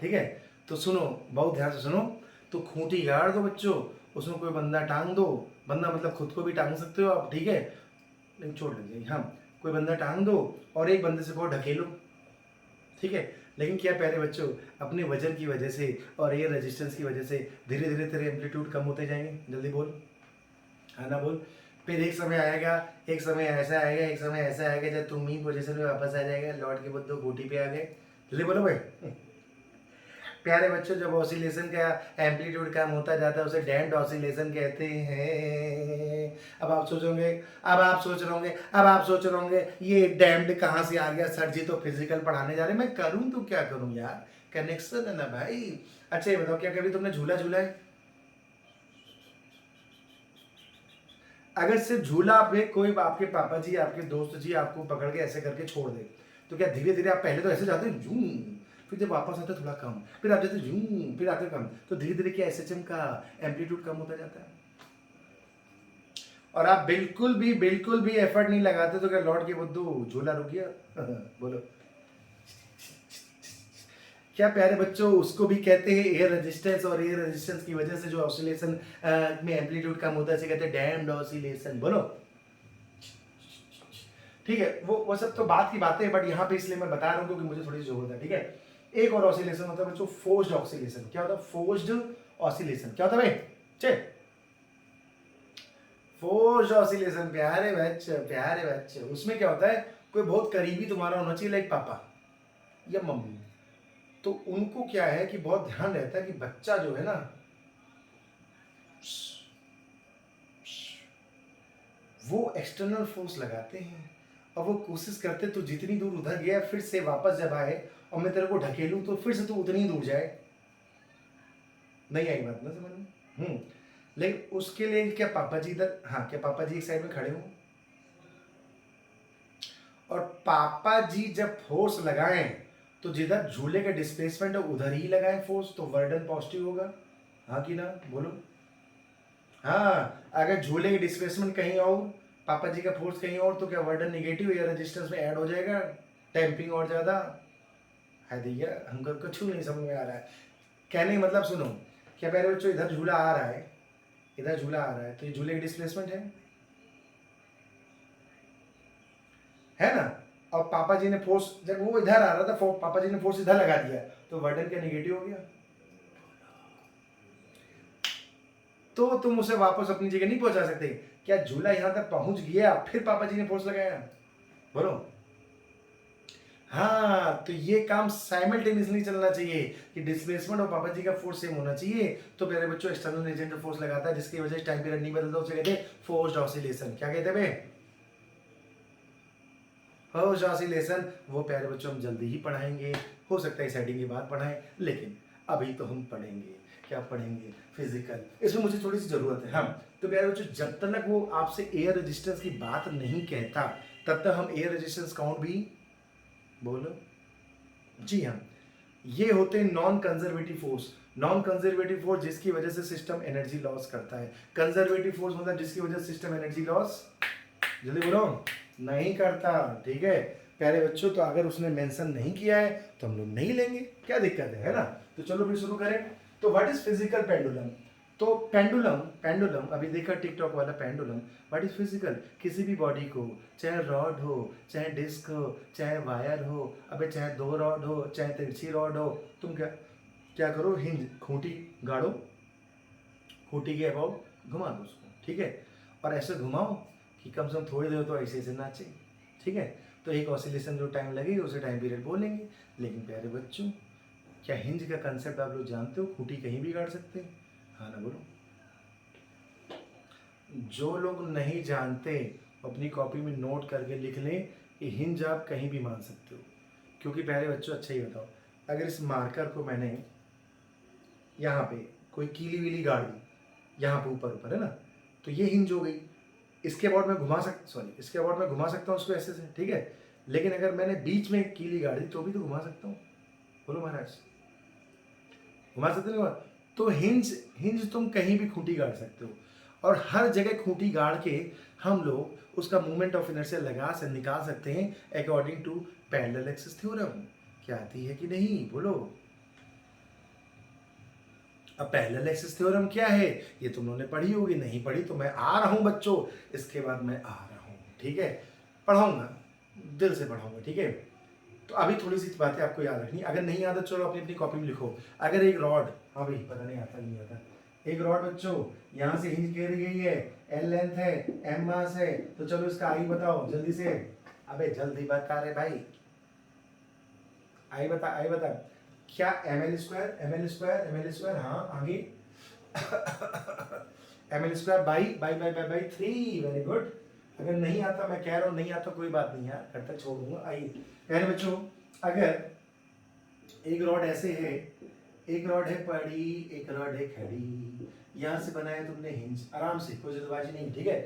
ठीक है। तो सुनो, बहुत ध्यान से सुनो। तो खूंटी गाड़ दो बच्चों, उसमें कोई बंदा टांग दो, बंदा मतलब खुद को भी टांग सकते हो आप, ठीक है, लेकिन चोट लग जाएगी। हाँ, कोई बंदा टांग दो और एक बंदे से को ढकेलो, ठीक है। लेकिन क्या प्यारे बच्चों, अपने वजन की वजह से और एयर रेजिस्टेंस की वजह से धीरे धीरे तेरे एम्पलीट्यूड कम होते जाएंगे। जल्दी बोल, है ना, बोल। फिर एक समय आएगा, एक समय ऐसा आएगा, एक समय ऐसा आएगा जब तुम ही पोजीशन में वापस आ जाएगा, लौट के बुद्धू घोटी पे आ गए। जल्दी बोलो भाई। प्यारे बच्चों, जब ऑसिलेशन का एम्पलीट्यूड कम होता जाता है उसे डैम्प्ड ऑसिलेशन कहते हैं। अब आप सोच रहे होंगे ये डैम्प्ड कहाँ से आ गया सर जी, तो फिजिकल पढ़ाने जा रहे, मैं करूँ तो क्या करूँ यार, कनेक्शन है ना भाई। अच्छा ये बताओ, क्या कभी तुमने झूला झूला है? अगर सिर्फ झूला पे कोई आपके पापा जी, आपके दोस्त जी आपको पकड़ के ऐसे करके छोड़ दे, तो क्या धीरे धीरे आप पहले तो ऐसे जाते हैं जूं, फिर जब वापस आते थोड़ा कम, फिर आप जाते जूं, फिर आते कम, तो धीरे धीरे क्या एसएचएम का एम्पलीट्यूड कम होता जाता है। और आप बिल्कुल भी एफर्ट नहीं लगाते, तो क्या लौट के बुद्धू झूला रुक गया? बोलो। क्या प्यारे बच्चों, उसको भी कहते हैं एयर रेजिस्टेंस, और एयर रेजिस्टेंस की वजह से जो ऑसिलेशन में एम्पलीट्यूड कम होता है इसे कहते हैं डैम्प्ड ऑसिलेशन। बोलो, ठीक है। वो सब तो बात की बातें हैं, बट यहाँ पे इसलिए मैं बता रहा हूँ क्योंकि मुझे थोड़ी जरूरत है, ठीक है। एक और ऑसिलेशन होता है बच्चों, फोर्स्ड ऑसिलेशन। क्या होता है फोर्स्ड ऑसिलेशन? क्या होता है भाई? चल, फोर्स्ड ऑसिलेशन, प्यारे बच्चे, उसमें क्या होता है, कोई बहुत करीबी तुम्हारा होना चाहिए, लाइक पापा या मम्मी। तो उनको क्या है कि बहुत ध्यान रहता है कि बच्चा जो है ना, वो एक्सटर्नल फोर्स लगाते हैं और वो कोशिश करते तो जितनी दूर उधर गया फिर से वापस जब आए और मैं तेरे को ढकेलूं तो फिर से तू उतनी ही दूर जाए। नहीं आई बात ना समझ में? लेकिन उसके लिए क्या पापा जी इधर, हाँ, क्या पापा जी एक साइड में खड़े हो, और पापा जी जब फोर्स लगाएं तो जिधर झूले का डिस्प्लेसमेंट है उधर ही लगाएं फोर्स, तो वर्डन पॉजिटिव होगा। हाँ कि ना, बोलो। हाँ, अगर झूले की डिस्प्लेसमेंट कहीं और, पापा जी का फोर्स कहीं और, तो क्या वर्डन निगेटिव या रेजिस्टेंस में ऐड हो जाएगा, डैम्पिंग और ज्यादा है भैया। हमको कुछ नहीं समझ में आ रहा है। कहने का मतलब सुनो, क्या पहले बच्चों इधर झूला आ रहा है, इधर झूला आ रहा है, तो ये झूले की डिस्प्लेसमेंट है ना। और पापा जी ने फोर्स, जब वो इधर आ रहा था पापा जी ने फोर्स इधर लगा दिया, तो वर्डन क्या निगेटिव हो गया, तो तुम उसे वापस अपनी जगह नहीं पहुंचा सकते। क्या झूला यहां तक पहुंच गया फिर पापा जी ने फोर्स लगाया? बोलो। हाँ, तो ये काम साइमल्टेनियसली चलना चाहिए कि डिस्प्लेसमेंट और पापा जी का फोर्स सेम होना चाहिए। तो प्यारे बच्चों, एक्सटर्नल एजेंट फोर्स लगाता है जिसकी वजह से टाइम पीरियड नहीं बदलता, उसे कहते हैं फोर्स्ड ऑसिलेशन। क्या कहते हैं? Forced oscillation. वो प्यारे बच्चों हम जल्दी ही पढ़ाएंगे, हो सकता है सेटिंग के बाद पढ़ाएं, लेकिन अभी तो हम पढ़ेंगे, क्या पढ़ेंगे, फिजिकल। इसमें मुझे थोड़ी सी जरूरत है। हम तो प्यारे बच्चों, जब तक वो आपसे एयर रेजिस्टेंस की बात नहीं कहता तब तक हम एयर रेजिस्टेंस काउंट भी, बोलो जी हाँ, ये होते हैं non conservative force. Non conservative force जिसकी वजह से सिस्टम एनर्जी लॉस करता है। कंजर्वेटिव फोर्स मतलब जिसकी वजह से सिस्टम एनर्जी लॉस, जल्दी बोलो, नहीं करता, ठीक है प्यारे बच्चों। तो अगर उसने मेंशन नहीं किया है तो हम लोग नहीं लेंगे, क्या दिक्कत है ना। तो चलो फिर शुरू करें। तो व्हाट इज फिजिकल पेंडुलम? तो पेंडुलम, पेंडुलम अभी देखा टिकटॉक वाला पेंडुलम, व्हाट इज फिजिकल, किसी भी बॉडी को, चाहे रॉड हो, चाहे डिस्क हो, चाहे वायर हो, अबे चाहे दो रॉड हो, चाहे तिरछी रॉड हो, तुम क्या क्या करो, हिंज खूंटी गाड़ो, खूंटी के अबाउट घुमा दो उसको, ठीक है। और ऐसे घुमाओ कि कम से कम थोड़ी देर तो ऐसे ऐसे नाचे, ठीक है। तो एक ऑसिलेशन जो टाइम लगेगी उसे टाइम पीरियड बोलेंगे। लेकिन प्यारे बच्चों, क्या हिंज का कंसेप्ट आप लोग जानते हो? खूंटी कहीं भी गाड़ सकते हैं, हाँ ना, बोलो। जो लोग नहीं जानते अपनी कॉपी में नोट करके लिख लें कि हिंज आप कहीं भी मान सकते हो। क्योंकि प्यारे बच्चों, अच्छा ही बताओ, अगर इस मार्कर को मैंने यहाँ पे कोई कीली वीली गाड़ दी, यहाँ पे ऊपर ऊपर है ना, तो ये हिंज हो गई। इसके अबाउट मैं घुमा इसके अबाउट मैं घुमा सकता हूँ उसको ऐसे से, ठीक है। लेकिन अगर मैंने बीच में कीली गाड़ी तो भी तो घुमा सकता हूँ, बोलो महाराज, घुमा सकते नहीं? तो हिंज, हिंज तुम कहीं भी खूंटी गाड़ सकते हो, और हर जगह खूंटी गाड़ के हम लोग उसका मूवमेंट ऑफ इनर्शिया लगा से निकाल सकते हैं according to parallel axis theorem. क्या आती है कि नहीं, बोलो। अब पैरेलल एक्सिस थ्योरम क्या है ये तुम लोगों ने पढ़ी होगी, नहीं पढ़ी तो मैं आ रहा हूँ बच्चों, इसके बाद मैं आ रहा हूँ, ठीक है, पढ़ाऊंगा, दिल से पढ़ाऊंगा, ठीक है। तो अभी थोड़ी सी बातें आपको याद रखनी, अगर नहीं याद है चलो अपनी अपनी कॉपी में लिखो। अगर एक रॉड, हाँ भाई पता नहीं आता नहीं आता, एक रॉड बच्चों यहाँ से हिंज घेरी गई है, एल लेंथ है, एम मास है, तो चलो इसका आई बताओ जल्दी से। अबे जल्दी बता रहे भाई, आई बता, आई बता। क्या M L square, M L square, M L square, हाँ आगे M L square by by by by by 3, very good. अगर नहीं आता, मैं कह रहा हूँ नहीं आता कोई बात नहीं यार, घर तक छोड़ दूंगा। आइए प्यारे बच्चों, अगर एक रॉड ऐसे है, एक रॉड है पड़ी, एक रॉड है खड़ी, यहां से बनाया तुमने हिंज, आराम से, कोई जल्दबाजी नहीं, ठीक है।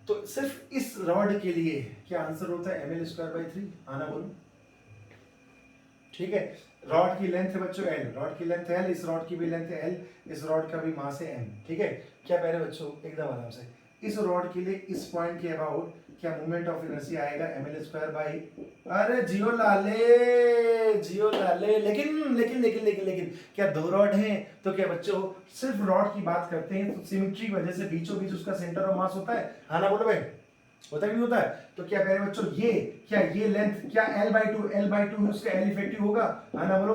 तो सिर्फ इस रॉड के लिए क्या आंसर होता है, एम एल स्क्वायर बाई 3, आना बोलो, ठीक है। रॉड की लेंथ है बच्चों एल, रॉड की लेंथ है एल, इस रॉड की भी लेंथ है एल, इस रॉड का भी मास है एम, ठीक है। क्या प्यारे बच्चों एकदम आराम से, इस रॉड के लिए इस पॉइंट के अबाउट क्या मोमेंट ऑफ इनर्शिया आएगा, एम एल स्क्वायर बाई, अरे जियो लाले, जियो लाले, लेकिन लेकिन लेकिन लेकिन लेकिन क्या दो रॉड हैं तो क्या बच्चों सिर्फ रॉड की बात करते हैं तो सिमेट्री की वजह से बीचों बीच उसका सेंटर ऑफ मास होता है, हाँ ना बोलो भाई, होता नहीं होता है। तो क्या प्यारे बच्चों ये क्या, ये लेंथ क्या L/2, L/2 उसका L इफेक्टिव होगा, है ना बोलो,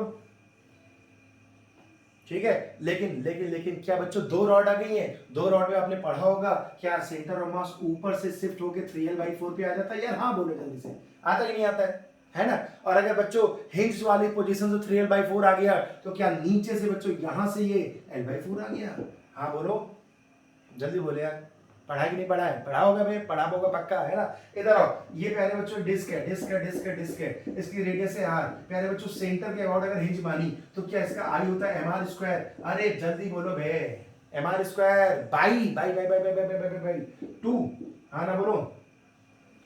ठीक है। लेकिन लेकिन लेकिन क्या बच्चों दो रॉड आ गई हैं, दो रॉड में आपने पढ़ा होगा क्या सेंटर ऑफ मास ऊपर से शिफ्ट होके 3L/4 पे आ जाता है यार, हाँ बोलो जल्दी से, आता कि नहीं आता है ना। और अगर बच्चों हिंज वाली पोजीशन से 3L/4 आ गया तो क्या नीचे से बच्चों यहां से ये L/4 आ गया, हाँ बोलो जल्दी बोले यार, पढ़ा कि नहीं पढ़ा है, पढ़ा होगा भाई, पढ़ा होगा पक्का, है ना। इधर आओ, ये प्यारे बच्चों डिस्क है, डिस्क है, डिस्क है, डिस्क है, इसकी रेडियस है आर, प्यारे बच्चों सेंटर के अबाउट अगर हिंज मानी तो क्या इसका आई होता है एम आर स्क्वायर, अरे जल्दी बोलो बे, M R square by by by by by by by by by 2, हाँ ना बोलो,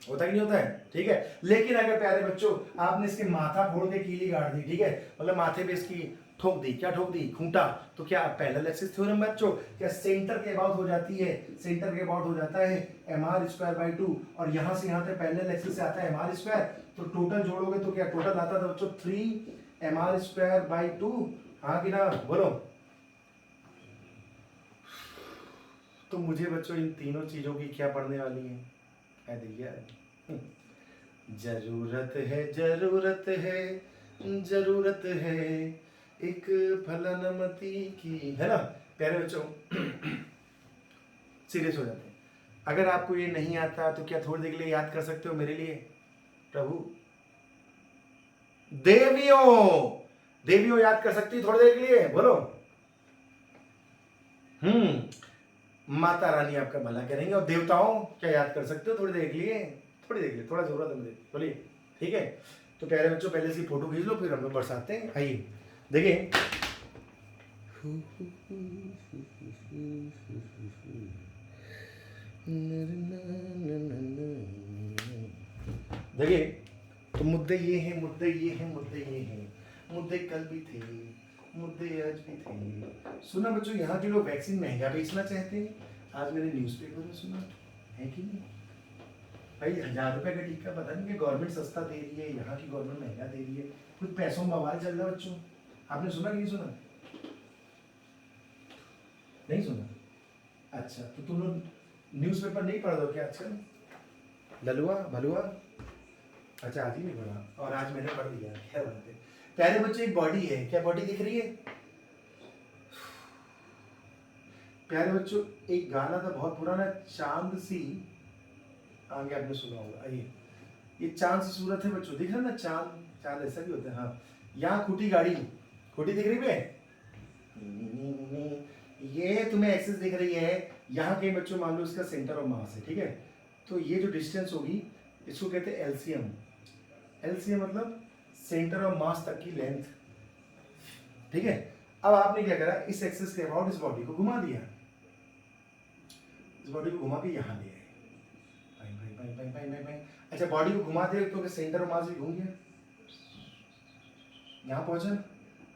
होता कि नहीं होता है, ठीक है। लेकिन अगर प्यारे बच्चों आपने इसके माथा फोड़ के कीली गाड़ दी, ठीक है, मतलब माथे पे इसकी ठोक दी, क्या ठोक दी, खूंटा, तो क्या पैरेलल एक्सिस थ्योरम बच्चों क्या सेंटर के अबाउट हो जाती है, सेंटर के अबाउट हो जाता है एम आर स्क्वायर बाई 2, और यहां से यहां तक पैरेलल एक्सिस से आता है एम आर स्क्वायर, तो टोटल जोड़ोगे तो क्या टोटल आता था बच्चों 3 एम आर स्क्वायर बाई 2, हाँ कि ना बोलो। तो मुझे बच्चों इन तीनों चीजों की क्या पढ़ने वाली है, जरूरत है, जरूरत है, जरूरत है एक फलनमती की, है ना प्यारे बच्चों। सीरियस हो जाते हैं, अगर आपको ये नहीं आता तो क्या थोड़ी देर के लिए याद कर सकते हो मेरे लिए, प्रभु देवियों, देवियों याद कर सकती है थोड़ी देर के लिए, बोलो। माता रानी आपका भला करेंगे, और देवताओं क्या याद कर सकते हो थोड़ी देर के लिए, थोड़ी देर के लिए, थोड़ा जरूरत है मुझे, बोलिए, ठीक है। तो प्यारे बच्चों पहले इसकी फोटो खींच लो, फिर हम लोग बरसाते हैं, आइए देखिए। देखिए तो मुद्दे ये हैं, मुद्दे ये हैं, मुद्दे ये हैं, मुद्दे कल भी थे, मुद्दे आज भी थे। सुना बच्चों यहाँ के लोग वैक्सीन महंगा बेचना चाहते हैं, आज मैंने न्यूज़पेपर में सुना है कि नहीं भाई, 1000 रुपए का टीका, पता नहीं कि गवर्नमेंट सस्ता दे रही है, यहाँ की गवर्नमेंट महंगा दे रही है, कुछ पैसों में बवाल चल रहा है बच्चों, आपने सुना कि नहीं सुना, नहीं सुना, अच्छा तो तुम लोग न्यूज़पेपर नहीं पढ़ दो क्या आजकल, ललुआ भलुआ, अच्छा आज ही नहीं पढ़ा, और आज मैंने पढ़ लिया, क्या बात है। प्यारे बच्चे एक बॉडी है, क्या बॉडी दिख रही है, प्यारे बच्चों एक गाना था बहुत पुराना, चांद सी, आगे आपने सुना होगा, आइए ये चांद सी सूरत है बच्चों, दिख रहा है ना चांद, चांद ऐसा भी होता है, हाँ यहाँ खुटी गाड़ी, खुटी दिख रही है, ये तुम्हें एक्सिस दिख रही है, यहाँ के बच्चों मान लो इसका सेंटर ऑफ मास है, ठीक है, तो ये जो डिस्टेंस होगी इसको कहते हैं एलसीएम, एलसीएम मतलब सेंटर ऑफ मास तक की लेंथ, ठीक है। अब आपने क्या करा, इस एक्सिस के अबाउट इस बॉडी को घुमा दिया, इस बॉडी को घुमा के यहाँ ले आए, अच्छा बॉडी को घुमा दिया क्योंकि सेंटर ऑफ मास भी घूम गया, यहाँ पहुंचा,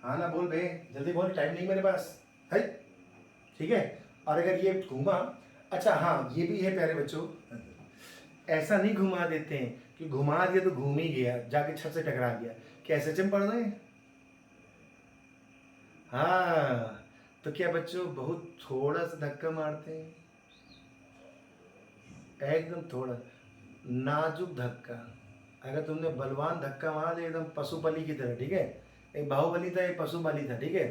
हाँ ना बोल बे, जल्दी बोल, टाइम नहीं मेरे पास है, ठीक है। और अगर ये घूमा, अच्छा हाँ ये भी है प्यारे बच्चों, ऐसा नहीं घुमा देते हैं कि घुमा दिया तो घूम ही गया, जाके छत से टकरा गया, कैसे चम पढ़ रहे हैं, हाँ तो क्या बच्चों बहुत थोड़ा सा धक्का मारते हैं, एकदम थोड़ा नाजुक धक्का। अगर तुमने बलवान धक्का मारा तो एकदम पशु बलि की तरह, ठीक है, एक बाहुबली था एक पशु बलि था, ठीक है,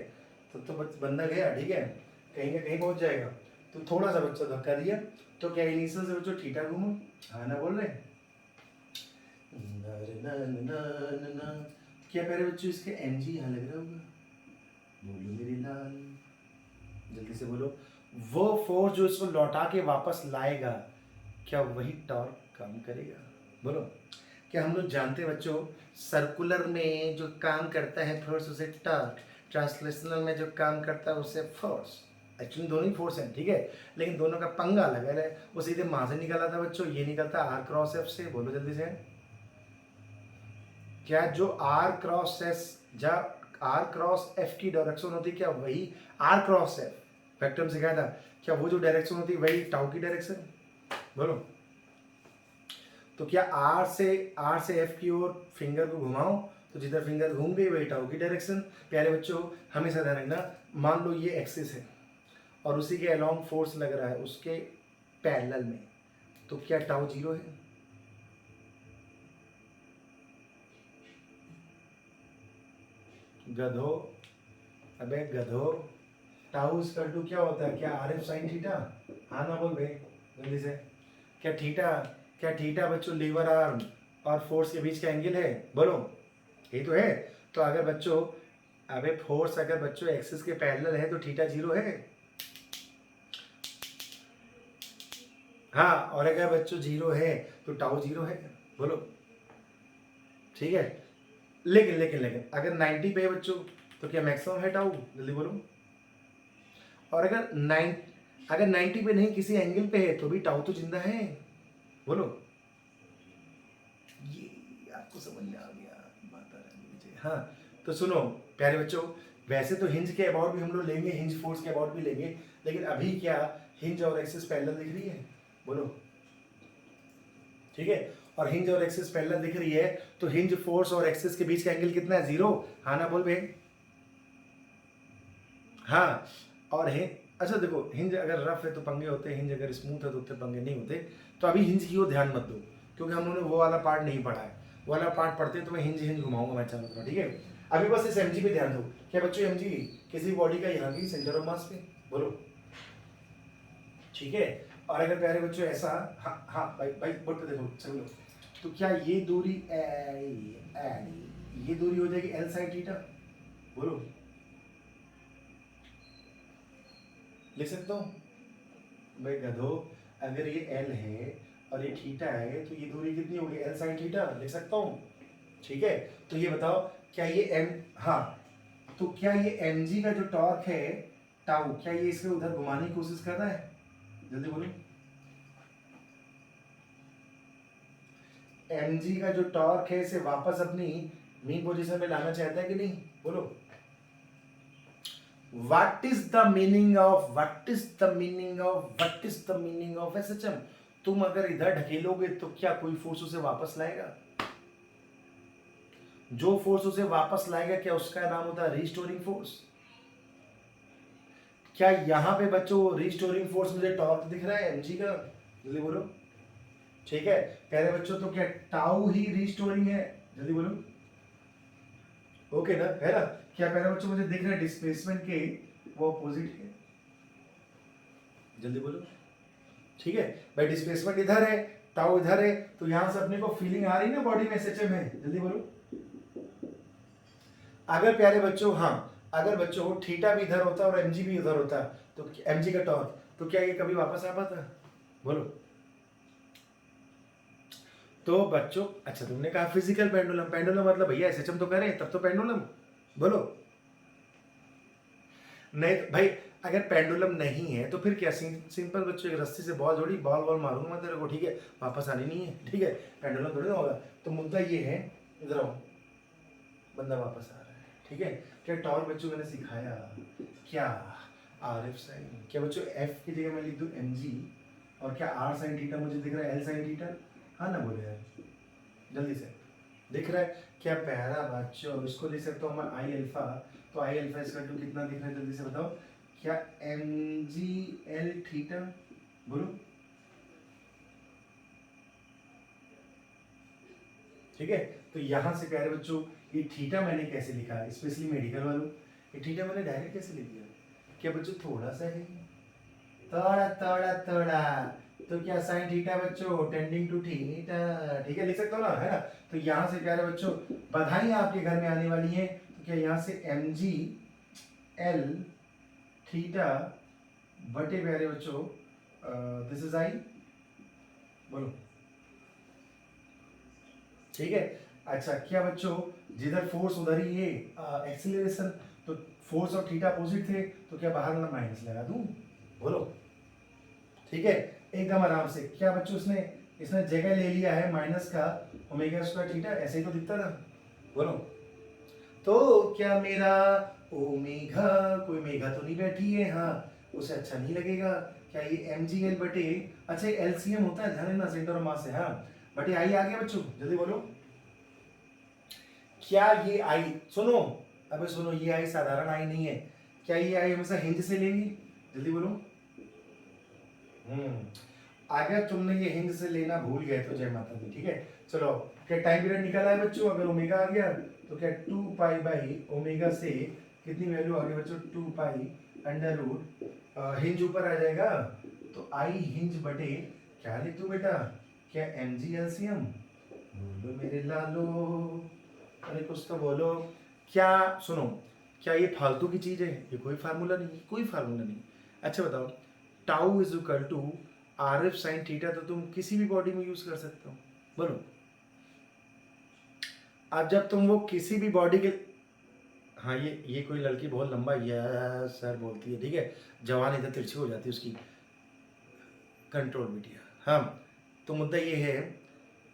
तो बंदा गया, ठीक है, कहीं ना कहीं पहुंच जाएगा। तो थोड़ा सा बच्चा धक्का दिया तो क्या इनिशियल से बच्चों ठीठा घूमो, हाँ ना बोल रहे क्या प्यारे बच्चों इसके एनजी यहाँ लग रहा होगा, बोलो मेरी लाल, जल्दी से बोलो। वो फोर्स जो इसको लौटा के वापस लाएगा क्या वही टॉर्क काम करेगा, बोलो। क्या हम लोग जानते हैं बच्चों सर्कुलर में जो काम करता है फोर्स उसे टॉर्क, ट्रांसलेशनल में जो काम करता है उसे फोर्स। एक्चुअली दोनों ही फोर्स हैं, ठीक है, लेकिन दोनों का पंगा अलग है। वो सीधे वहां से निकला था बच्चों, ये निकलता आर क्रॉस एफ से, बोलो जल्दी से। क्या जो आर क्रॉस एस जा आर क्रॉस एफ की डायरेक्शन होती है क्या वही आर क्रॉस एफ वेक्टर में सिखाया था, क्या वो जो डायरेक्शन होती है वही टाउ की डायरेक्शन, बोलो। तो क्या आर से एफ की ओर फिंगर को घुमाओ तो जिधर फिंगर घूम गई वही टाउ की डायरेक्शन। प्यारे बच्चों हमेशा ध्यान रखना, मान लो ये एक्सिस है और उसी के अलोंग फोर्स लग रहा है उसके पैरेलल में, तो क्या टाउ जीरो है, गधो, अबे गधो, टाउ इक्वल टू क्या होता है, क्या आर एफ साइन थीटा, हाँ ना बोल भाई जल्दी से। क्या थीटा बच्चों लीवर आर्म और फोर्स के बीच का एंगल है, बोलो यही तो है। तो अगर बच्चों अबे फोर्स अगर बच्चों एक्सिस के पैरेलल है तो थीटा जीरो है, हाँ, और अगर बच्चों जीरो है तो टाउ जीरो है, बोलो, ठीक है। लेकिन अगर 90 पे है बच्चों तो क्या मैक्सिमम है टाउ, जल्दी बोलो। और अगर 90 पे नहीं किसी एंगल पे है तो भी टाउ तो जिंदा है, बोलो। ये आपको समझ में आ गया, माता रानी मुझे, हाँ। तो सुनो प्यारे बच्चों, वैसे तो हिंज के अबाउट भी हम लोग लेंगे, हिंज फोर्स के अबाउट भी लेंगे, लेकिन अभी क्या हिंज और एक्सिस पैरेलल दिख रही है, बोलो, ठीक है। और हिंज और एक्सिस पैरेलल दिख रही है तो हिंज फोर्स और एक्सिस के बीच का एंगल कितना है, जीरो, हाँ ना बोल बे, हाँ। और अच्छा देखो हिंज अगर रफ है तो पंगे होते हैं, हिंज अगर स्मूथ है तो उतने पंगे नहीं होते। तो अभी हिंज की ओर ध्यान मत दो क्योंकि हम लोगों ने वो वाला पार्ट नहीं पढ़ा है, वो वाला पार्ट पढ़ते तो मैं हिंज घुमाऊंगा मैं चारों तरफ, ठीक है। अभी बस इस एमजी पे ध्यान दो। क्या बच्चों एमजी किसी बॉडी का यहाँ की सेंटर ऑफ मास पे, बोलो, ठीक है। और अगर प्यारे बच्चों ऐसा, हाँ हाँ भाई भाई बोर्ड पे देखो सभी लोग, तो क्या ये दूरी ये दूरी हो जाएगी एल साइन थीटा, बोलो, लिख सकता हूँ भाई गधो। अगर ये एल है और ये थीटा है तो ये दूरी कितनी होगी, एल साइन थीटा, लिख सकता हूँ, ठीक है। तो ये बताओ क्या ये एम, हाँ, तो क्या ये एम जी का जो टॉर्क है टाउ, क्या ये इसको उधर घुमाने की कोशिश कर रहा है, जल्दी बोलो। एम जी का जो टॉर्क है इसे वापस अपनी मीन पोजीशन में लाना चाहता है कि नहीं, बोलो। What is the meaning of SHM? तुम अगर इधर ढकेलोगे तो क्या कोई फोर्स उसे वापस लाएगा, जो फोर्स उसे वापस लाएगा क्या उसका नाम होता है रिस्टोरिंग फोर्स। क्या यहां पे बच्चों रिस्टोरिंग फोर्स मुझे टॉर्क दिख रहा है एमजी का, जल्दी बोलो, ठीक है। प्यारे बच्चों तो क्या टाउ ही रिस्टोरिंग है, जल्दी बोलो, ओके ना, है ना। क्या प्यारे बच्चों मुझे दिख रहा है डिस्प्लेसमेंट के वो अपोजिट है, जल्दी बोलो, ठीक है भाई। डिस्प्लेसमेंट इधर है, टाउ इधर है, तो यहां से अपने को फीलिंग आ रही है ना बॉडी में एसएचएम है, जल्दी बोलो। अगर प्यारे बच्चों, हाँ, अगर बच्चों थीटा भी इधर होता और एमजी भी उधर होता तो एमजी का टॉर्क तो क्या ये कभी वापस आ पाता, बोलो। तो बच्चों अच्छा तुमने कहा फिजिकल पेंडुलम, पेंडुलम मतलब भैया एसएचएम तो करें तब तो पेंडुलम, बोलो। नहीं तो भाई अगर पेंडुलम नहीं है तो फिर क्या, सिंपल बच्चों एक रस्सी से बॉल जोड़ी, बॉल बॉल मारूंगा मैं तेरे को, ठीक है, वापस आनी नहीं है, ठीक है, पेंडुलम थोड़ी ना होगा। तो मुद्दा ये है, इधर आओ, बंदा वापस आ रहा है, ठीक है। क्या टॉर्क बच्चों मैंने सिखाया, क्या आर एफ साइन, क्या बच्चों एफ की जगह मैं लिख दूं एम जी, और क्या आर साइन थीटा मुझे दिख रहा है एल साइन थीटा, हाँ ना बोले यार जल्दी से, दिख रहा है क्या प्यारा बच्चों। इसको लिख सकता हूँ मैं आई अल्फा, तो आई अल्फा इसका टू कितना दिख रहा है जल्दी से बताओ, क्या एम जी एल थीटा, बोलो। ठीक है, तो यहां से प्यारे बच्चों ये थीटा मैंने कैसे लिखा, स्पेशली मेडिकल वालों, ये थीटा मैंने डायरेक्ट कैसे लिख दिया? क्या बच्चों थोड़ा सा है, थोड़ा थोड़ा थोड़ा, तो क्या साइन थीटा बच्चों टेंडिंग टू थीटा, ठीक है लिख सकते हो ना, है ना। तो यहाँ से प्यारे बच्चों बधाई आपके घर में आने वाली है, तो क्या यहाँ से एम जी एल थीटा बटे प्यारे बच्चों दिस इज आई, बोलो। ठीक है, अच्छा क्या बच्चों जिधर फोर्स उधर ही है एक्सीलरेशन, तो फोर्स और थीटा अपोजिट थे, तो क्या बाहर वाला माइनस लगा दूं, बोलो। ठीक है, एकदम आराम से। क्या बच्चों इसने इसने जगह ले लिया है माइनस का ओमेगा स्क्वायर थीटा, ऐसे ही तो दिखता था, बोलो। तो क्या मेरा ओमेगा, कोई मेगा तो नहीं बैठी है, हाँ उसे अच्छा नहीं लगेगा। क्या ये एम जी एल बटे, अच्छा एलसीएम होता है ध्यान देना सेंटर ऑफ मास से, हाँ बटे आई आ गया बच्चों, जल्दी बोलो। क्या ये आई, सुनो, अबे सुनो, ये आई साधारण आई नहीं है, क्या ये आई हमेशा हिंज से लेंगे, जल्दी बोलो। अगर तुमने ये हिंज से लेना भूल गए तो जय माता दी, ठीक है। चलो, क्या टाइम पीरियड निकला है बच्चों, अगर ओमेगा आ गया तो क्या 2 पाई बाई ओमेगा से कितनी वैल्यू आ गई बच्चों, 2 पाई अंडर रूट हिंज ऊपर आ जाएगा, तो आई हिंज बटे क्या लिख दूं बेटा, क्या एम जी एलसीएम, बोलो मेरे लालो, अरे कुछ तो बोलो। क्या सुनो, क्या ये फालतू की चीज है, ये कोई फार्मूला नहीं, कोई फार्मूला नहीं। अच्छा बताओ, tau is equal to R F sine theta, तो तुम किसी भी बॉडी में यूज कर सकते हो, बोलो। अब जब तुम वो किसी भी बॉडी के, हाँ ये कोई लड़की बहुत लंबा यस सर बोलती है, ठीक है, जवान इधर तिरछी हो जाती है उसकी, कंट्रोल बिटिया। हाँ, तो मुद्दा ये है,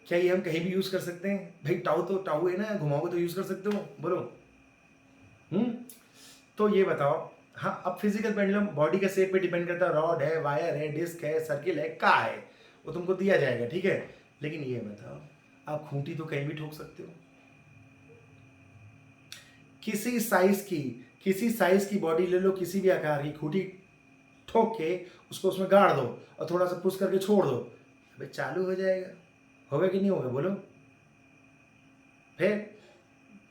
क्या ये हम कहीं भी यूज कर सकते हैं भाई, टाउ तो टाउ है ना, घुमाओगे तो यूज कर सकते हो, बोलो। तो ये बताओ, हाँ अब फिजिकल पेंडुलम बॉडी के शेप पे डिपेंड करता है, रॉड है, वायर है, डिस्क है, सर्किल है, का है, वो तुमको दिया जाएगा, ठीक है। लेकिन ये बताओ, आप खूंटी तो कहीं भी ठोक सकते हो, किसी साइज की बॉडी ले लो, किसी भी आकार की खूंटी ठोक के उसको उसमें गाड़ दो और थोड़ा सा पुश करके छोड़ दो, अबे चालू हो जाएगा, होगा कि नहीं होगा, बोलो। फिर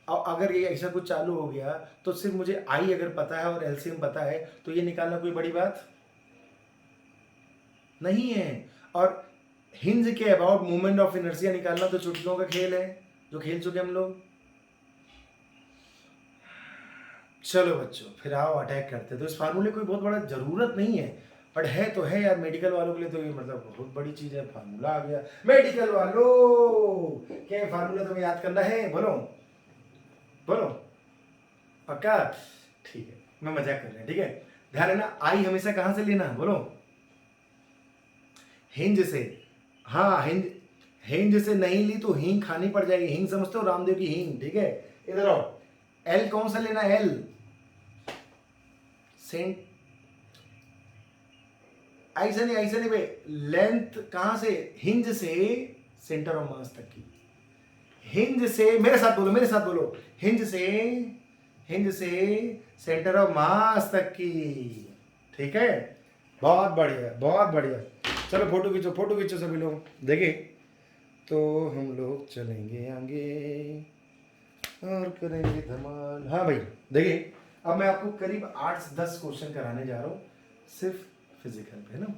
अगर ये ऐसा कुछ चालू हो गया तो सिर्फ मुझे आई अगर पता है और एलसीएम पता है तो ये निकालना कोई बड़ी बात नहीं है। और हिंज के अबाउट मूवमेंट ऑफ इनर्शिया निकालना तो चुटकियों का खेल है जो खेल चुके हम लोग। चलो बच्चों फिर आओ अटैक करते, तो इस फार्मूले कोई बहुत बड़ा जरूरत नहीं है, बट है तो है यार, मेडिकल वालों के लिए तो ये मतलब बहुत बड़ी चीज है, फार्मूला आ गया मेडिकल वालों, क्या फार्मूला तुम्हें याद करना है, बोलो बोलो, पक्का, ठीक है मैं मजाक कर रहा हूं, ठीक है। ध्यान है ना, आई हमेशा कहां से लेना, बोलो, हिंज से। हाँ हिंज, हिंज से नहीं ली तो हींग खानी पड़ जाएगी, हींग समझते हो, रामदेव की हींग, ठीक है। इधर आओ, एल कौन सा लेना, एल सेंट, ऐसा नहीं भाई, लेंथ कहां से, हिंज से सेंटर ऑफ मास तक की, हिंज से, मेरे साथ बोलो मेरे साथ बोलो, हिंज से, हिंज से सेंटर ऑफ मास तक की, ठीक है। बहुत बढ़िया बहुत बढ़िया, चलो फोटो खींचो फोटो खींचो सभी लोग, देखिए तो हम लोग चलेंगे आगे और करेंगे धमाल। हाँ भाई देखिए, अब मैं आपको करीब 8-10 क्वेश्चन कराने जा रहा हूँ, सिर्फ फिजिकल पे, है ना,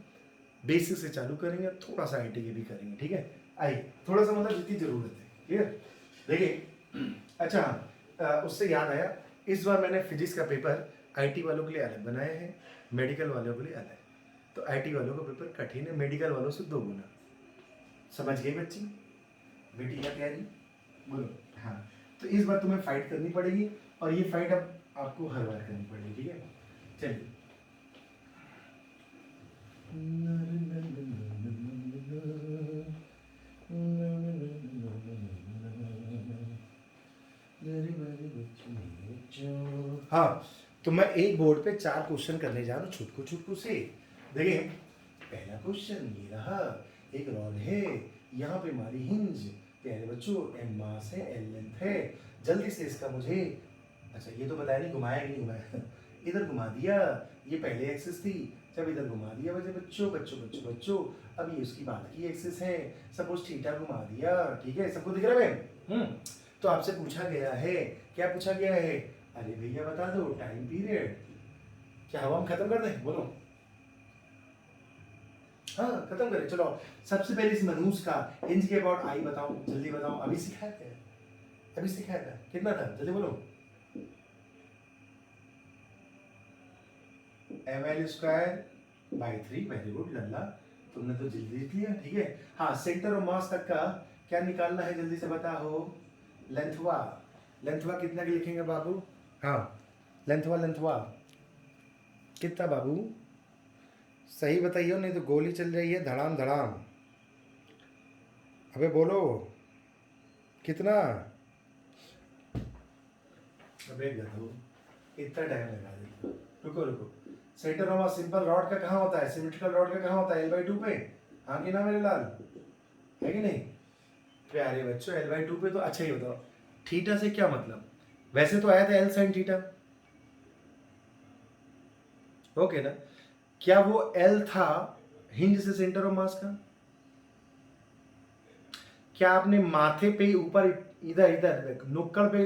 बेसिक से चालू करेंगे, थोड़ा सा आईटी के भी करेंगे, ठीक है। आइए थोड़ा सा मतलब जितनी जरूरत है, ठीक है। देखिए अच्छा उससे याद आया, इस बार मैंने फिजिक्स का पेपर आईटी वालों के लिए अलग बनाया है, मेडिकल वालों के लिए अलग, तो आईटी वालों का पेपर कठिन है, मेडिकल वालों से 2 गुना, समझ गई बच्ची, बेटी क्या कह रही, बोलो। हाँ, तो इस बार तुम्हें फाइट करनी पड़ेगी, और ये फाइट अब आपको हर बार करनी पड़ेगी, ठीक है। चलिए, हाँ, तो मैं एक बोर्ड पे 4 क्वेश्चन करने जा रहा हूँ छुटकू छुटकू से। देखिए पहला क्वेश्चन ये रहा, एक रॉड है, यहाँ पे मारी हिंज, प्यारे बच्चों एम मास है, एल लेंथ है, जल्दी से इसका मुझे, अच्छा ये तो बताया नहीं घुमाया कि नहीं घुमाया, इधर घुमा दिया, ये पहले एक्सिस थी, जब इधर घुमा दिया वैसे बच्चों बच्चों बच्चों बच्चों, अब ये उसकी बाद की एक्सिस है, सपोज थीटा घुमा दिया, ठीक है, सबको दिख रहा है। तो आपसे पूछा गया है, क्या पूछा गया है, अरे भैया बता दो टाइम पीरियड, क्या हवा हम खत्म कर दें, बोलो। हाँ खत्म करें, चलो सबसे पहले इस मनहूस का हिंज के अबाउट आई बताओ, जल्दी बताओ, अभी सिखाया था, अभी सिखाया था, कितना था जल्दी बोलो। ml²/3, वेरी गुड लल्ला, तुमने तो जल्दी लिख लिया, ठीक है। हाँ सेंटर ऑफ मास तक का क्या निकालना है, जल्दी से बताओ। लेंथवा, लेंथवा कितना की लिखेंगे बाबू, हाँ लेंथवा, लेंथवा कितना बाबू, सही बताइए, नहीं तो गोली चल रही है धड़ाम धड़ाम, अबे बोलो कितना, अबे गधो इतना टाइम लगा दिया, रुको रुको। Centre of mass simple rod का कहाँ होता है, सिमेट्रिकल रॉड का कहाँ होता है, L/2 पे, हाँ कि ना मेरे लाल, है कि नहीं प्यारे बच्चों, L/2 पे। तो अच्छा ही बताओ थीटा से क्या मतलब, वैसे तो आया था L sin थीटा, ओके ना, क्या वो L था हिंज से सेंटर ऑफ मास का, क्या आपने माथे पे ऊपर इधर इधर नुक्कड़ पे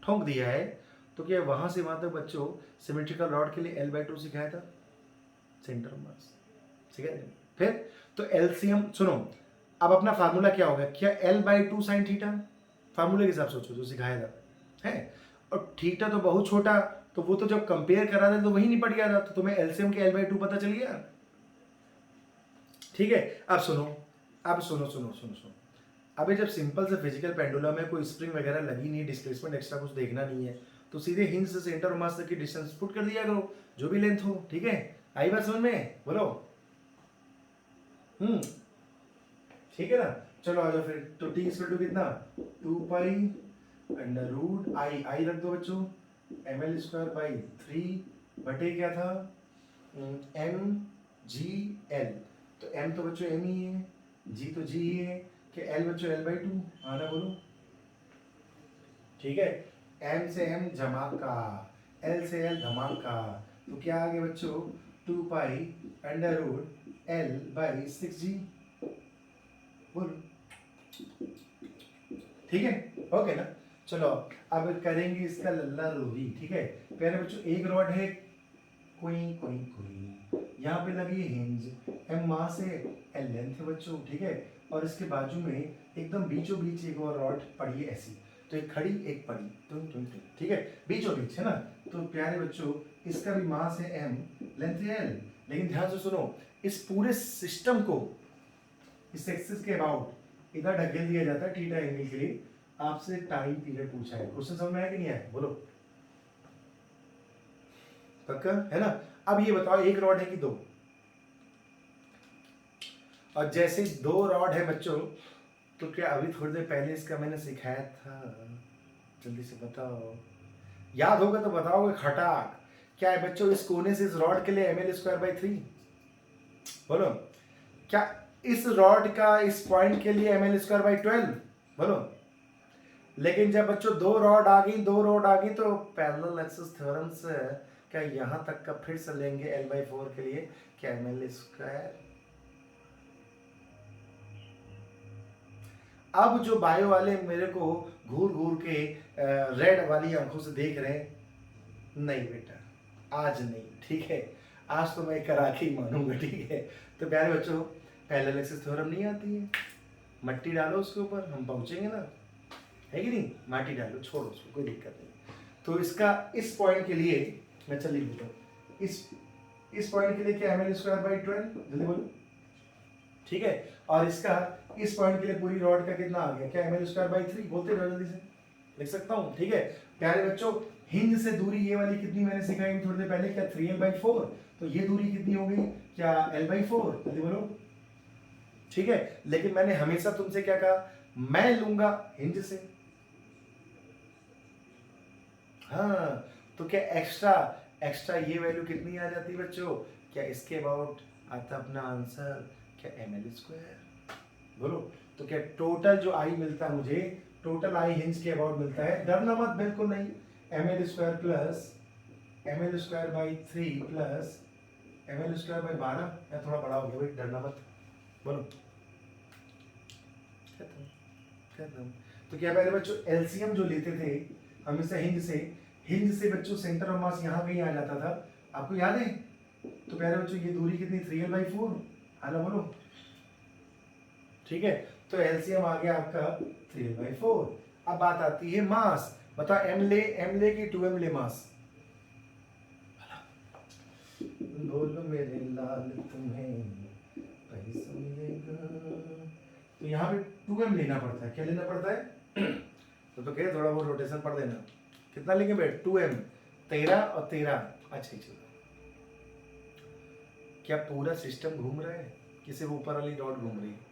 ठोक दिया है, तो क्या वहां से वहां तक बच्चों सिमेट्रिकल रॉड के लिए L/2 सिखाया था, सेंटर ऑफ मास सिखाया था। फिर तो एलसीएम सुनो, अब अपना फार्मूला क्या होगा, क्या L/2 sin थीटा, फार्मूले के हिसाब से सोचो जो सिखाया था है, और थीटा तो बहुत छोटा, तो वो तो जब कंपेयर करा था तो वही निपट गया था, तो तुम्हें एलसीएम के L/2 पता चल गया, ठीक है। अब सुनो, अब सुनो सुनो सुनो सुनो, अभी जब सिंपल से फिजिकल पेंडुलम में कोई स्प्रिंग वगैरह लगी नहीं, डिस्प्लेसमेंट एक्स्ट्रा कुछ देखना नहीं है, तो सीधे हिंज से सेंटर मास तक की डिस्टेंस पुट कर दिया करो, जो भी लेंथ हो, ठीक है। आई बात समझ में, बोलो। ठीक है ना, चलो आ जाओ फिर, तो टी इक्वल टू कितना, 2 पाई आई रख दो बच्चों, ml²/3 बटे क्या था, mgl, तो m तो बच्चों m ही है, g तो g ही है, कि l बच्चों L/2, आना बोलो, ठीक है। m से m धमाका, l से l धमाका, तो क्या आ गया बच्चों, 2 पाई √L/6g, बोलो, ठीक है, ओके ना। चलो अब करेंगे इसका लल्ला लोरी, ठीक है। प्यारे बच्चों एक रॉड है, कोई कोई कोई, यहाँ पे लगी हिंज, m मास है, l लेंथ है बच्चों, ठीक है, और इसके बाजू में एकदम बीचों बीच एक और रॉड पड़ी है ऐसी, तो एक खड़ी एक पड़ी, तुम ठीक है, बीचों बीच है ना। तो प्यारे बच्चों इसका भी मास है m, लेंथ है l, लेकिन ध्यान से सुनो, इस पूरे सिस्टम को इस एक्सिस के अबाउट इधर ढकेल दिया जाता है थीटा एंगल के लिए। आपसे टाइम पीरियड पूछा है, क्वेश्चन समझ में आया कि नहीं आया, बोलो पक्का है ना। अब ये बताओ एक रॉड है कि दो, और जैसे दो रॉड है बच्चों, तो क्या अभी थोड़ी देर पहले इसका मैंने सिखाया था, जल्दी से बताओ, याद होगा तो बताओगे खटाक, क्या है बच्चों इस कोने से इस रॉड के लिए ml²/3, बोलो, क्या इस रॉड का इस पॉइंट के लिए ml²/12, बोलो। लेकिन जब बच्चों दो रॉड आ गई, दो रॉड आ गई, तो पैरेलल एक्सिस थ्योरम से क्या यहां तक का फिर से लेंगे L/4 के लिए, क्या ml²। अब जो बायो वाले मेरे को घूर घूर के रेड वाली आंखों से देख रहे हैं, नहीं बेटा आज नहीं, ठीक है, आज तो मैं करा के ही मानूंगा, ठीक है। तो प्यारे बच्चों पैरेलल एक्सिस थ्योरम नहीं आती है, मट्टी डालो उसके ऊपर, हम पहुंचेंगे ना, है कि नहीं, माटी डालो, छोड़ो उसको, कोई दिक्कत नहीं। तो इसका इस पॉइंट के लिए मैं चल लिख देता हूँ, इस पॉइंट के लिए क्या ml²/12, जल्दी बोलो, ठीक है। और इसका इस पॉइंट के लिए पूरी रॉड का कितना आ गया, क्या ml²/3, बोलते रहो जल्दी से, लिख सकता हूँ, ठीक है। प्यारे बच्चों हिंज से दूरी ये वाली कितनी मैंने सिखाई थोड़ी देर पहले, क्या 3L/4, तो ये दूरी कितनी हो गई, क्या L/4, जल्दी बोलो, ठीक है। लेकिन मैंने हमेशा तुमसे क्या कहा, मैं लूंगा हिंज से, हाँ, तो क्या एक्स्ट्रा एक्स्ट्रा ये वैल्यू कितनी आ जाती है बच्चों, क्या इसके अबाउट आता अपना आंसर, क्या ml², बोलो। तो क्या टोटल जो आई मिलता है मुझे, टोटल आई हिंज के अबाउट मिलता है, डरना मत बिल्कुल नहीं, ml² plus ml²/3 plus ml²/12, या थोड़ा बड़ा हो गया भाई, डरना मत, बोलो। खत्म खत्म। तो क्या प्यारे बच्चों, एलसीएम जो लेते थे हमेशा हिंज से बच्चों सेंटर ऑफ मास यहाँ कहीं आ जाता था, आपको याद है? तो प्यारे बच्चों ये दूरी कितनी, 3l/4, हाँ बोलो, ठीक है। तो एलसीएम आ गया आपका 3l/4। अब बात आती है मास, बता m ले कि 2m ले मास, बोलो मेरे लाल तुम्हें पैसा मिलेगा। तो यहाँ पे 2m लेना पड़ता है, क्या लेना पड़ता है? तो कहे थोड़ा बहुत रोटेशन पढ़ देना। कितना लेंगे बेट, 2m, 13 और 13, अच्छा चलो। क्या पूरा सिस्टम घूम रहा है कि सिर्फ ऊपर वाली डॉट घूम रही है?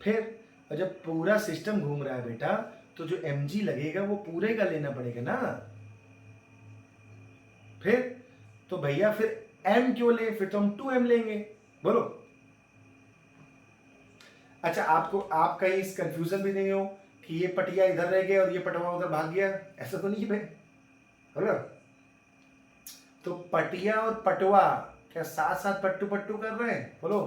फिर और जब पूरा सिस्टम घूम रहा है बेटा, तो जो mg लगेगा वो पूरे का लेना पड़ेगा ना। फिर तो भैया फिर m क्यों ले, फिर तो हम 2m लेंगे, बोलो। अच्छा, आप कहीं इस कंफ्यूजन भी नहीं हो कि ये पटिया इधर रह गया और ये पटवा उधर भाग गया, ऐसा तो नहीं है भाई। तो पटिया और पटवा क्या साथ साथ पट्टू पट्टू कर रहे हैं, बोलो।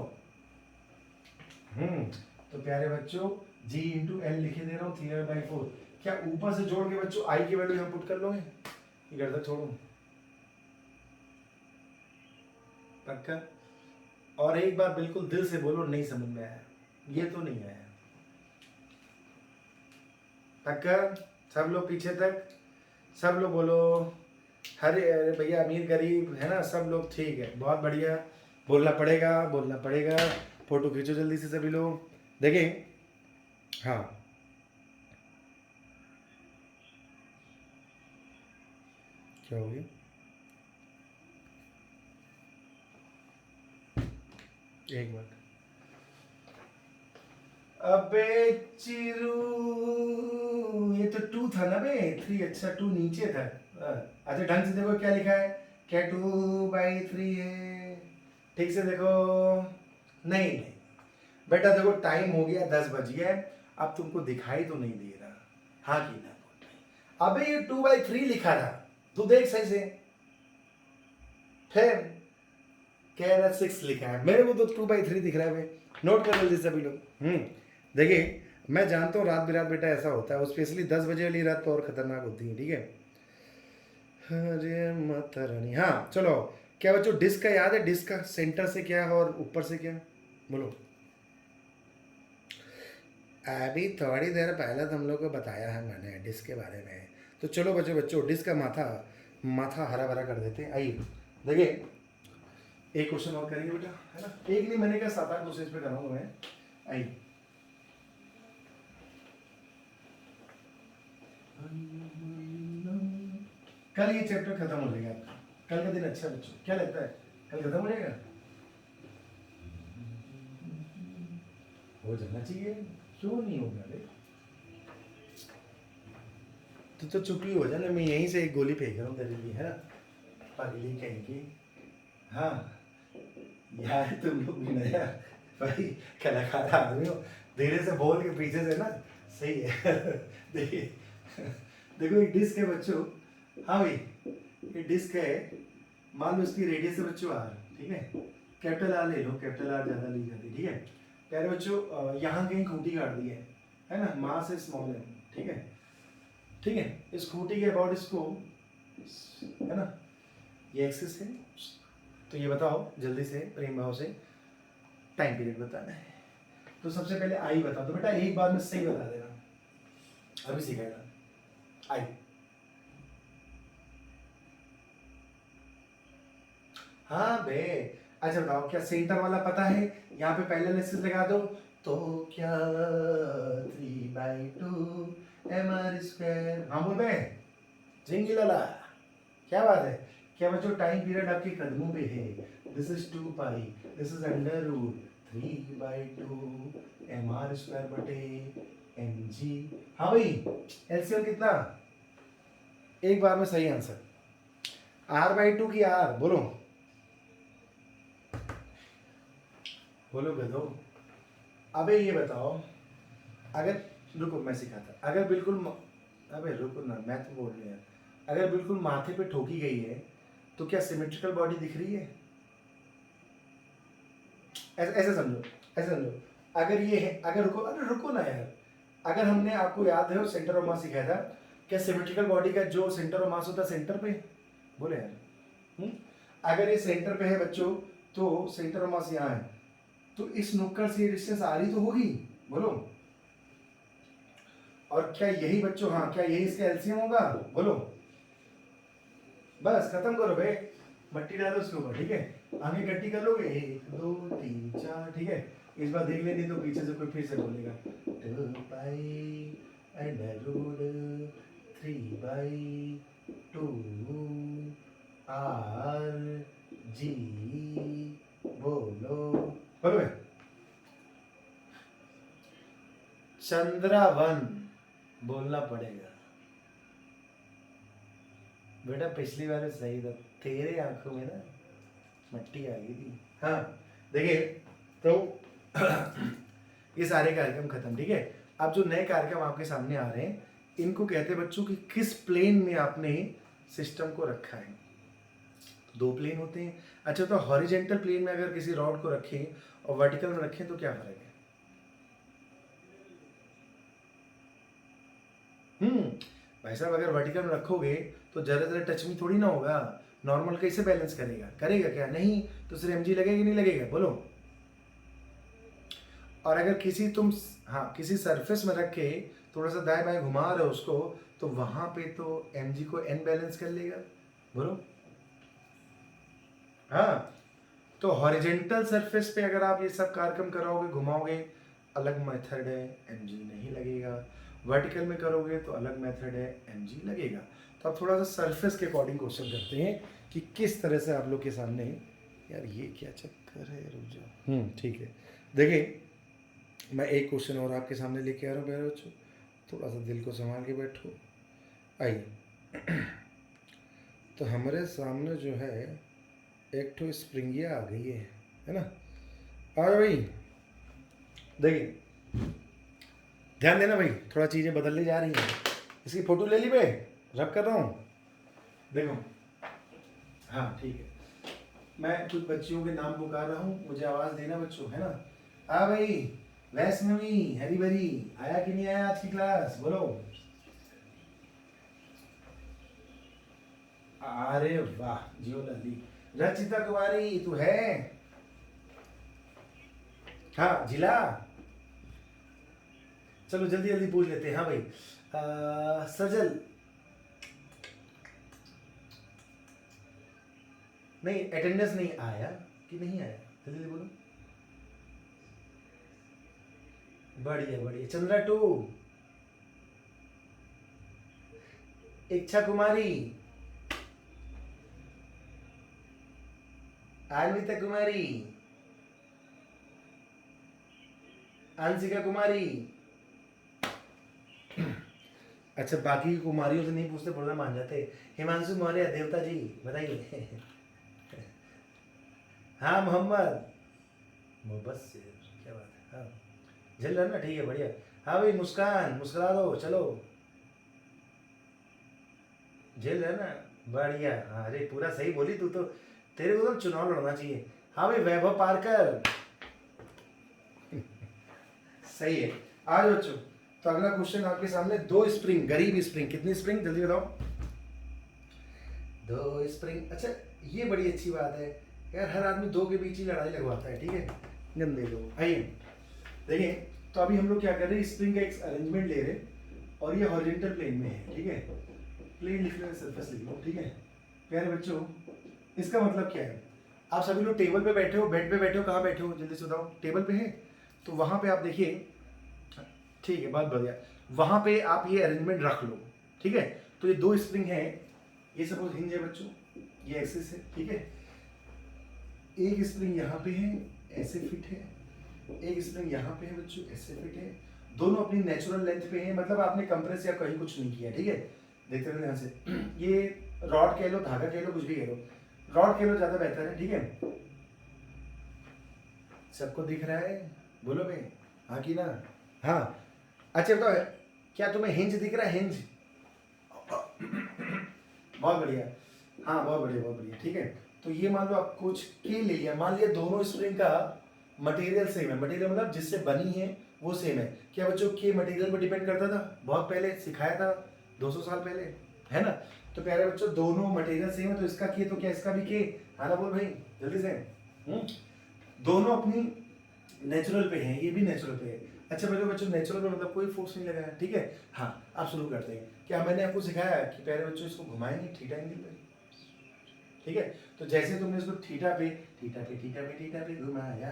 तो प्यारे बच्चों G इंटू एल लिखे दे रहा हूँ 3l/4। क्या ऊपर से जोड़ के बच्चों आई की वैल्यू यहाँ पुट कर लोगे? ये करता छोड़ो, पक्का? और एक बार बिल्कुल दिल से बोलो, नहीं समझ में आया, ये तो नहीं आया, पक्का? सब लोग पीछे तक, सब लोग बोलो। अरे भैया अमीर गरीब है ना, सब लोग ठीक है, बहुत बढ़िया। बोलना पड़ेगा। फोटो खींचो जल्दी से सभी लोग, देखें। हाँ, क्या हो गया? एक मिनट, अबे चिरू, ये तो 2 था ना बे, 3, अच्छा 2 नीचे था। अच्छा ढंग से देखो क्या लिखा है, क्या 2/3 है? ठीक से देखो, नहीं बेटा देखो, टाइम हो गया 10 बज गया, अब तुमको दिखाई तो नहीं दे रहा, हाँ कि ना? अबे ये 2/3 लिखा था, तू देख सही से। फिर कह रहा 6 लिखा है, मेरे को तो 2/3 दिख रहा है भाई। नोट कर लीजिए सभी लोग। देखिए मैं जानता हूँ रात बिरात बेटा ऐसा होता है, स्पेशली 10 बजे वाली रात तो और खतरनाक होती है, ठीक है। अरे माता रानी, हाँ चलो। क्या बच्चों डिस्क का याद है, डिस्क का सेंटर से क्या है और ऊपर से क्या, बोलो। अभी थोड़ी देर पहले तुम लोग को बताया है मैंने डिस्क के बारे में। तो चलो बच्चों डिस्क का माथा हरा भरा कर देते हैं। आइए देखिए, एक क्वेश्चन और करेंगे बेटा, है ना? एक नहीं, मैंने कहा 7-8 क्वेश्चन पे कराऊंगा मैं। आइए, कल ये चैप्टर खत्म हो जाएगा आपका, कल का दिन अच्छा बच्चों, क्या लगता है कल खत्म हो जाएगा? हो जाना चाहिए, क्यों नहीं होगा रे? तो चुप ही हो जाना, मैं यहीं से एक गोली फेंक रहा हूँ तेरे लिए, है ना? पगली कहीं की। हाँ यार, तुम लोग भी नया भाई कलाकार आदमी हो, धीरे से बोल के पीछे से ना, सही है। देखिए देखो एक डिस्क है बच्चों, हाँ भाई ये डिस्क है, मान लो इसकी रेडियस है बच्चों आर, ठीक है। कैपिटल आर ले लो, कैपिटल आर ज़्यादा ली जाती है, ठीक है। प्यारे बच्चों यहाँ कहीं खूंटी काट दी है ना, मास है स्मॉल है, ठीक है। ठीक है, इस खूंटी के अबाउट इसको, है ना, ये एक्सिस है। तो ये बताओ जल्दी से प्रेम भाव से, टाइम पीरियड बताना है। तो सबसे पहले आई बता दो बेटा, एक बार में सही बता देना, अभी सिखाएगा। आई, हाँ बे, अच्छा बताओ क्या सेंटर वाला पता है? यहाँ पे पहले एक्सिस लगा दो, तो क्या 3/2 mr², हाँ बोल रहे हैं जिंगी लाला, क्या बात है? क्या बच्चों टाइम पीरियड आपके कदमों पे है, this is 2π, this is √3/2 mr²/mg। हाँ भाई, एलसीएम कितना? एक बार में सही आंसर, r/2 की r, बोलो बोलो गधो। अबे ये बताओ, अगर रुको मैं सिखाता, अगर बिल्कुल अबे रुको ना, मैं तो बोल रही हूँ, अगर बिल्कुल माथे पे ठोकी गई है तो क्या सिमेट्रिकल बॉडी दिख रही है? ऐसे ऐसे समझो, ऐसे समझो। अगर ये है, अगर रुको ना यार, अगर हमने आपको याद है सेंटर ऑफ मास सिखाया था, क्या सिमेट्रिकल बॉडी का जो सेंटर ऑफ मास होता है सेंटर पे, बोले यार। हुँ? अगर ये सेंटर पे है बच्चों तो सेंटर ऑफ मास यहाँ है, तो इस नुक्कड़ से डिस्टेंस आ रही तो होगी, बोलो। और क्या यही बच्चों, हाँ क्या यही इसका एलसीएम होगा, बोलो। बस खत्म करो भाई, मट्टी डालो उसके ऊपर, ठीक है। आगे गट्टी कर लोगे, 1 2 3 4, ठीक है। इस बार देख लेनी तो पीछे से कोई फिर से बोलेगा 2 pi under root 3 by 2 R G, बोलो बोलो भाई। चंद्रावन बोलना पड़ेगा बेटा, पिछली बार सही था, तेरे आंखों में ना मट्टी आ गई थी। हाँ देखिए तो ये सारे कार्यक्रम खत्म, ठीक है। अब जो नए कार्यक्रम आपके सामने आ रहे हैं इनको कहते हैं बच्चों कि किस प्लेन में आपने सिस्टम को रखा है। दो प्लेन होते हैं। अच्छा तो हॉरिजेंटल प्लेन में अगर किसी रॉड को रखें और वर्टिकल में रखें तो क्या फर्क है? भाई साहब अगर वर्टिकल में रखोगे तो जरा जरा टच में थोड़ी ना होगा, नॉर्मल कैसे बैलेंस करेगा, करेगा क्या? नहीं। तो सिर्फ एमजी लगेगा नहीं लगेगा, बोलो। और अगर किसी तुम हाँ किसी सरफेस में रख के थोड़ा सा दाएं बाएं घुमा रहे हो उसको, तो वहां पे तो एमजी को एन बैलेंस कर लेगा, बोलो। हाँ तो हॉरिजेंटल सरफेस पे अगर आप ये सब कार्यक्रम कराओगे, घुमाओगे, अलग मेथड है, एमजी नहीं लगेगा। वर्टिकल में करोगे तो अलग मेथड है, एमजी लगेगा। तो आप थोड़ा सा सरफेस के अकॉर्डिंग क्वेश्चन करते हैं कि किस तरह से आप लोग के सामने। यार ये क्या चक्कर है, रुक जाओ। ठीक है। देखिए मैं एक क्वेश्चन और आपके सामने लेके आ रहा हूँ प्यारे बच्चों, थोड़ा सा दिल को संभाल के बैठो। आइए तो हमारे सामने जो है एक तो स्प्रिंगिया आ गई है ना। आ जाओ भाई, देखिए ध्यान देना भाई, थोड़ा चीज़ें बदलने जा रही हैं। इसकी फ़ोटो ले ली भाई, रब कर रहा हूँ, देखो। हाँ ठीक है, मैं कुछ बच्चियों के नाम पुकार रहा हूँ, मुझे आवाज़ देना बच्चों, है ना। हाँ भाई, वैष्णवी, हरी भरी, आया कि नहीं आया आज की क्लास, बोलो। अरे वाह, जियो लली। रचिता कुमारी तू है? हाँ जिला, चलो जल्दी जल्दी पूछ लेते हैं। हाँ भाई, सजल, नहीं अटेंडेंस नहीं आया कि नहीं आया, जल्दी जल्दी बोलो। बढ़िया बढ़िया। चंद्रा टू, इच्छा कुमारी, अन्विता कुमारी, अंशिका कुमारी। अच्छा बाकी की कुमारियों से नहीं पूछते, बोलना मान जाते। हिमांशु मौर्य, देवता जी बताइए। हाँ मोहम्मद, बस क्या बात है। हाँ झेल रहा ना, ठीक है बढ़िया। हाँ भाई मुस्कान, मुस्कुरा दो चलो, झेल रहा ना, बढ़िया। हाँ अरे पूरा सही बोली तू तो, तेरे को तो चुनाव लड़ना चाहिए। हाँ भाई वैभव पारकर, सही है। आज बच्चों तो अगला क्वेश्चन आपके सामने, दो स्प्रिंग, गरीब स्प्रिंग, कितनी स्प्रिंग जल्दी बताओ। दो स्प्रिंग। अच्छा ये बड़ी अच्छी बात है यार, हर आदमी दो के बीच ही लड़ाई लगवाता है, ठीक है। गंदे लोग। आइए देखिए, तो अभी हम लोग क्या कर रहे हैं, स्प्रिंग का एक अरेंजमेंट ले रहे हैं और ये हॉरिजॉन्टल प्लेन में है, ठीक है। प्लेन लिख रहे, सरफेस लिख लो, ठीक है। प्यारे बच्चों इसका मतलब क्या है, आप सभी लोग टेबल पे बैठे हो, बेड पे बैठे हो, कहाँ बैठे हो जल्दी से बताओ। टेबल पे है तो वहाँ पे आप देखिए, ठीक है बहुत बढ़िया, वहाँ पे आप ये अरेंजमेंट रख लो, ठीक है। तो ये दो स्प्रिंग है, ये सपोज हिंज है बच्चों, ये एक्सिस है, ठीक है। एक स्प्रिंग यहाँ पे है, ऐसे फिट है, एक स्प्रिंग यहाँ पे है बच्चों, ऐसे फिट है। दोनों अपनी नेचुरल लेंथ पे है, मतलब आपने कंप्रेस या कहीं कुछ नहीं किया, ठीक है। देखते रहो यहाँ से। ये रॉड कह लो, धागा कह लो, कुछ भी कह लो, रॉड कह लो ज़्यादा बेहतर है, ठीक है। सबको दिख रहा है, बोलो भाई हाँ कि ना। हाँ अच्छा बताओ, क्या तुम्हें हिंज दिख रहा है, हिंज? बहुत बढ़िया, हाँ बहुत बढ़िया बहुत बढ़िया, ठीक है। तो ये मान लो आप कुछ के ले लिया, मान लिया दोनों स्प्रिंग का मटेरियल सेम है, मटेरियल मतलब जिससे बनी है वो सेम है। क्या बच्चों के मटेरियल पर डिपेंड करता था, बहुत पहले सिखाया था 200 साल पहले, है ना। तो प्यारे बच्चों दोनों मटेरियल सेम है, तो इसका के तो क्या इसका भी के, आना बोल भाई जल्दी से। दोनों अपनी नेचुरल पे हैं, ये भी नेचुरल पे है। अच्छा बच्चों नेचुरल पे मतलब कोई फोर्स नहीं लगाया, ठीक है। हाँ आप शुरू करते हैं। क्या मैंने आपको सिखाया कि प्यारे बच्चों इसको घुमाएंगे थीटा एंगल पे, ठीक है। तो जैसे तुमने इसको थीटा पे थीटा पे थीटा पे थीटा पे घुमाया,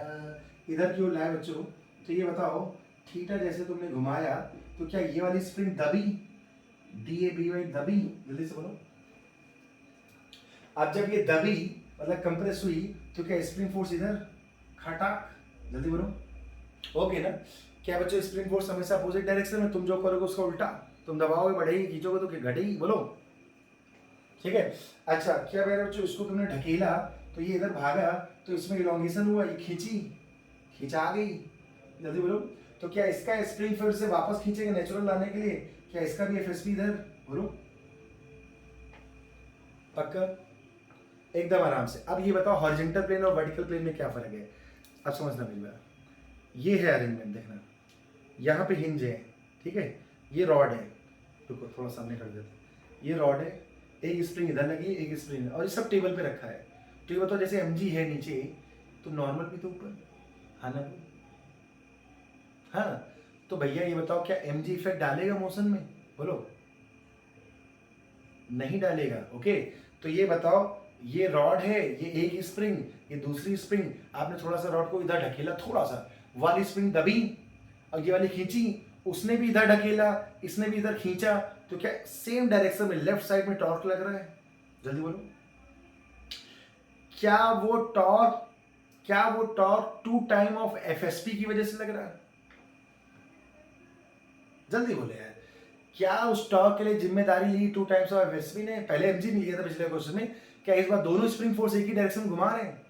इधर की ओर लाया बच्चों, तो ये बताओ थीटा जैसे तुमने घुमाया तो क्या ये वाली स्प्रिंग दबी, डी ए बी वाई दबी, जल्दी से बोलो। अब जब ये दबी मतलब कंप्रेस हुई तो क्या स्प्रिंग फोर्स इधर खटाक, जल्दी बोलो, ओके ना। क्या बच्चों स्प्रिंग फोर्स हमेशा अपोजिट डायरेक्शन में, तुम जो करोगे उसका उल्टा, तुम दबाओगे बढ़ेगी, खींचोगे तो घटेगी, बोलो, ठीक है। अच्छा क्या मेरे बच्चों इसको तुमने ढकेला तो ये इधर भागा तो इसमें इलॉन्गेशन हुआ, ये खींची, खींचा गई, जल्दी बोलो। तो क्या इसका स्प्रिंग फिर से वापस खींचेगा नेचुरल लाने के लिए, क्या इसका भी एफएसपी इधर, बोलो पक्का, एकदम आराम से। अब ये बताओ हॉरिजॉन्टल प्लेन और वर्टिकल प्लेन में क्या फर्क है, अब समझना मेरी बात। ये है अरेंजमेंट, देखना यहाँ पे हिंज है, ठीक है, ये रॉड है, रुको थोड़ा सामने कर देते, ये रॉड है, एक स्प्रिंग इधर लगी एक स्प्रिंग, और ये सब टेबल पे रखा है। तो ये बताओ जैसे एमजी है नीचे तो नॉर्मल भी तो ऊपर, हाँ ना, हाँ। तो भैया ये बताओ क्या एमजी इफेक्ट डालेगा मोशन में, बोलो नहीं डालेगा, ओके। तो ये बताओ ये रॉड है, ये एक स्प्रिंग, ये दूसरी स्प्रिंग, आपने थोड़ा सा रॉड को इधर ढकेला, थोड़ा सा, वाली स्प्रिंग दबी और ये वाली खींची, उसने भी इधर ढकेला, इसने भी इधर खींचा, तो क्या सेम डायरेक्शन में लेफ्ट साइड में टॉर्क लग रहा है, जल्दी बोलो। क्या वो टॉर्क 2 टाइम ऑफ एफएसपी की वजह से लग रहा है, जल्दी बोले यार। क्या उस टॉर्क के लिए जिम्मेदारी ली 2 टाइम्स ऑफ एफएसपी ने, पहले एमजी मिल गया था पिछले क्वेश्चन में, क्या इस बार दोनों स्प्रिंग फोर्स एक ही डायरेक्शन घुमा रहे हैं।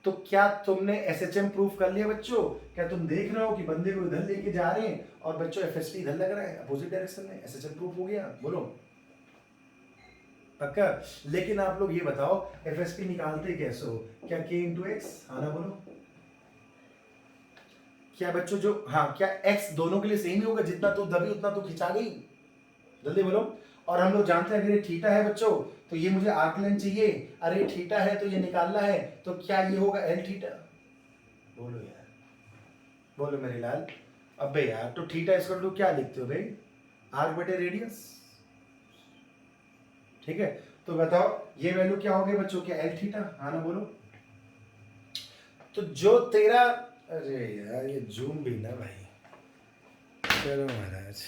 तो क्या तुमने एसएचएम प्रूफ कर लिया बच्चों, क्या तुम देख रहे हो कि बंदे को इधर लेके जा रहे हैं और बच्चों एफएसपी इधर लग रहा है अपोजिट डायरेक्शन में, एसएचएम प्रूफ हो गया, बोलो पक्का। लेकिन आप लोग ये बताओ एफएसपी निकालते कैसे हो, क्या के इंटू एक्स, हाँ ना बोलो। क्या बच्चों जो, हाँ क्या एक्स दोनों के लिए सेम ही होगा, जितना तू दबी उतना तू खिंचा गई, जल्दी बोलो। और हम लोग जानते हैं अगर ये थीटा है बच्चों तो ये मुझे आर्क लेंथ चाहिए, अरे थीटा है तो ये निकालना है, तो क्या ये होगा एल थीटा, बोलो यार, बोलो मेरे लाल। अबे यार तो थीटा इसको तो क्या लिखते हो भाई, आर्क बटे रेडियस, ठीक है। तो बताओ ये वैल्यू क्या हो गई बच्चों, क्या एल थीटा, हाँ ना बोलो। तो जो तेरा, अरे यार ये जूम भी ना भाई, चलो महाराज।